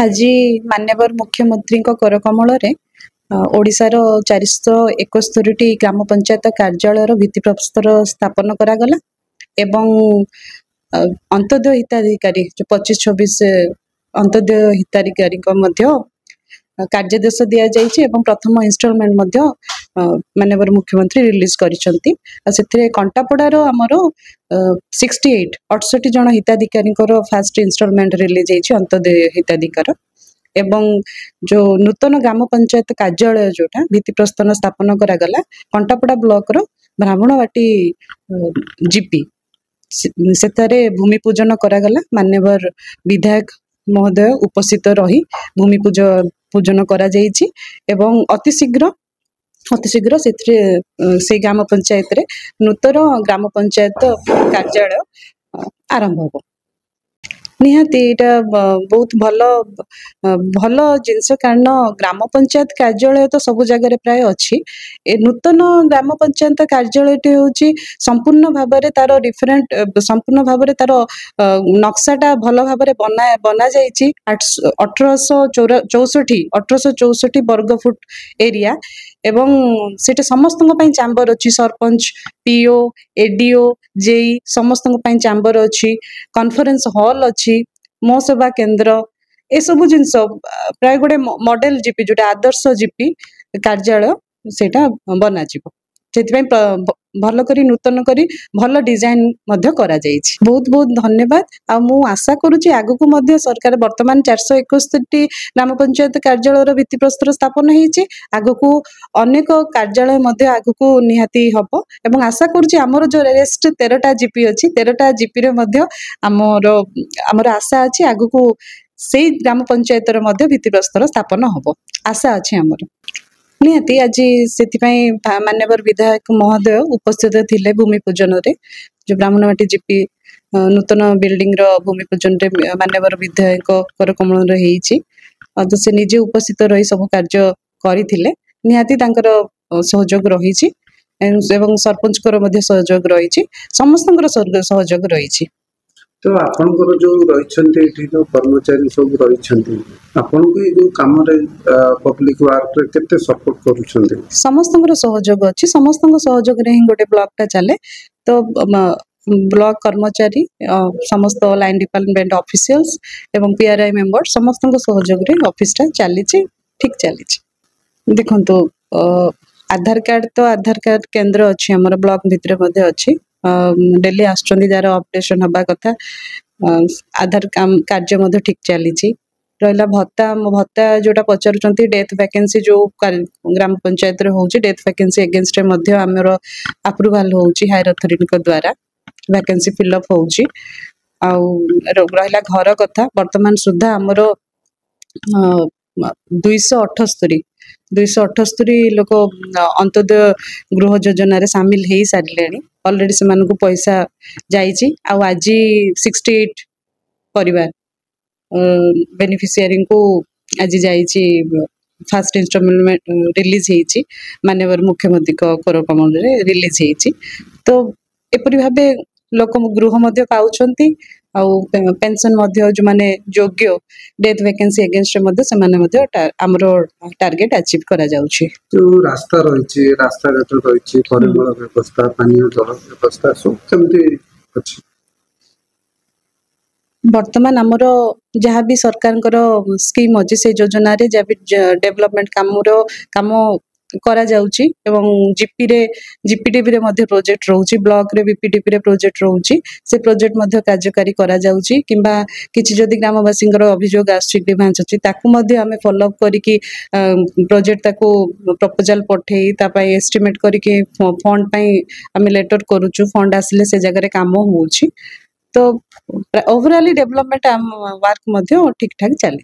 आज मान्यवर मुख्यमंत्री करकमल ओडिशार 471टी ग्राम पंचायत कार्यालय भित्तिप्रस्तर स्थापन करागला एवं अंत्योदय हिताधिकारी जो 25-26 अंत्योदय हिताधिकारी कार्यदेश दि जाइए प्रथम इन्स्टॉलमेंट माननीय मुख्यमंत्री रिलीज करिसेंती से कंटापड़ार आमर 68 जन हिताधिकारी फास्ट इन्स्टॉलमेंट रिलीज होती अंत्योदय हिताधिकार एवं जो नूतन ग्राम पंचायत कार्यालय जोटा भित्तिप्रस्तर स्थापन करागला कंटापड़ा ब्लॉक रो ब्राह्मणवाटी जीपी से भूमि पूजन करागला मान्यवर विधायक महोदय उपस्थित रही भूमि पूजन करा जाइछि एवं अतिशीघ्र से ग्राम पंचायत रे नूतन ग्राम पंचायत कार्यालय आरंभ हो निहाती बहुत भल भल जिनस कारण ग्राम पंचायत कार्यालय तो सब जगह प्राय अच्छी नूतन ग्राम पंचायत कार्यालय हूँ संपूर्ण भाव तार डिफरेंट संपूर्ण भाव तार नक्साटा भल भाव बना जाइए 1864 वर्गफुट एरिया एवं सेटे समस्त चैम्बर अच्छी सरपंच पीओ एडीओ जेई समस्त चैम्बर अच्छी कॉन्फ्रेंस हॉल अच्छी मो सेवा केन्द्र ए सब जिनस प्राय गोटे मॉडल जीपी जोटा आदर्श जीपी कार्यालय सेटा बना से भल करी नूतन करी भल डिजाइन करा जाइछि। बहुत बहुत धन्यवाद आ मु आशा करुछि आगु मध्य सरकार वर्तमान 471 ग्राम पंचायत कार्यालय भित्तिप्रस्तर स्थापन होइछि आगु अनेक कार्यालय मध्य आगु निहाती हबो एवं आशा करुछि हमर जो रेस्ट 13टा जीपी अछि 13टा जीपी रे मध्य हमर आशा अछि आगु से ग्राम पंचायत रे मध्य भित्तिप्रस्तर स्थापन हबो आशा अछि हमर निहाती आज से मान्यवर विधायक महोदय उपस्थित थिले भूमि पूजन रे जो ब्राह्मणवाटी जीपी नूतन बिल्डिंग रो भूमि पूजन रे मान्यवर विधायक करकमल रही से निजे उपस्थित रही सब कार्य करथिले निहाती तांकर सहयोग रही एवं सरपंच सहयोग रही समस्त सहयोग रही तो आपनकर जो रहिछन्ते एठी जो कर्मचारी सब रहिछन्ते आपन को जो काम रे पब्लिक वार्क रे केते सपोर्ट करूछन्ते समस्त सहयोग अछि समस्त सहयोग रे ही गोटे ब्लॉक टा चले तो ब्लॉक कर्मचारी समस्त लाइन डिपार्टमेंट ऑफिशियल्स एवं पीआरआई मेंबर समस्त सहयोग रे ऑफिस टा चली ठीक चली देखंतु आधार कार्ड केंद्र अछि हमर ब्लॉक भितर मध्ये अछि डेली आसुचंदी जार अपडेशन हबा कथा आधार काम कार्य ठीक चली रहा भत्ता जोटा पचारुचंती डेथ वैकेंसी जो ग्राम पंचायत रे होउची डेथ वैकेंसी अगेंस्ट रे मध्ये हमर अप्रूवल होउची हायर अथॉरिटी द्वारा वैकेंसी फिलअप होउची आ रहिला घर कथा वर्तमान सुधा हमर 278 लोक अंत्योदय गृह योजना रे शामिल हो सारे ऑलरेडी से मानकु पैसा जाइछि आ आज 68 परिवार बेनिफिशियरी को आज जाइछि फास्ट इंस्टॉलमेंट रिलीज होइछि माननीय मुख्यमंत्री करकमल रे रिलीज होइछि तो एपरि भाबे लोक गृह मध्ये पाउछंती आ पेंशन मध्ये जो माने योग्य डेथ वैकेंसी अगेंस्ट मध्ये से माने मध्ये हमरो टारगेट अचीव करा जाउछि जो रास्ता रहिछि रास्ता घाट रहिछि परिमल व्यवस्था पानी जल व्यवस्था सब केमति अछि वर्तमान आमर जहाँ भी सरकार स्कीम अच्छी से योजना रे जहाँ भी डेवलपमेंट काम करा जाउची एवं जीपीडीपी रे मध्य प्रोजेक्ट रहउची ब्लॉक रे बीपीडीपी रे प्रोजेक्ट रहउची से प्रोजेक्ट मध्य कार्यकारी करा जाउची किंबा किछि जदि ग्रामवासींकर अभियोग आछि डिमांड अछि ताकू मध्य हमें फॉलो अप करिकि प्रोजेक्ट ताकू प्रपोजल पठेई ता पई एस्टिमेट करिकि फंड पई हमें लेटर करूछु फंड आसले से जगह रे काम होउची तो ओवरऑल डेवलपमेंट वर्क मध्य ठीक ठाक चली।